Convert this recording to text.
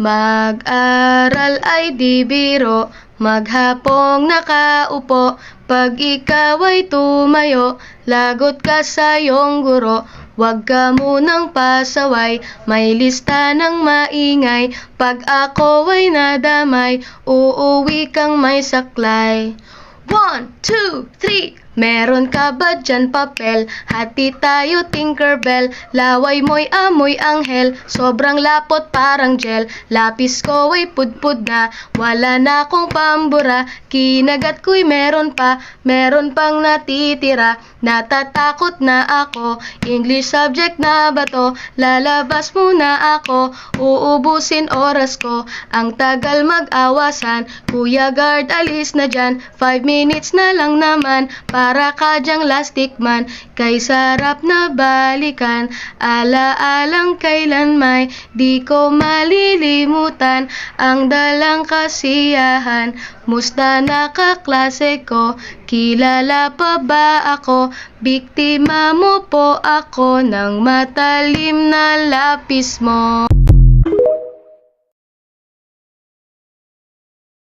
Mag-aral ay di biro, maghapong nakaupo. Pag ikaw ay tumayo, lagot ka sa iyong guro. Huwag ka munang pasaway, may lista ng maingay. Pag ako ay nadamay, uuwi kang may saklay. 1, 2, 3. Meron ka ba dyan papel? Hati tayo Tinkerbell. Laway mo'y amoy anghel, sobrang lapot parang gel. Lapis ko ay pudpud na, wala na akong pambura. Kinagat ko'y meron pang natitira. Natatakot na ako, English subject na ba to? Lalabas muna ako, uubusin oras ko. Ang tagal mag-awasan, Kuya Guard alis na dyan. 5 minutes na lang naman, para ka dyang lastic man. Kay sarap na balikan, alaalang kailan may di ko malilimutan. Ang dalang kasiyahan, musta na kaklase ko? Kilala pa ba ako? Biktima mo po ako ng matalim na lapis mo.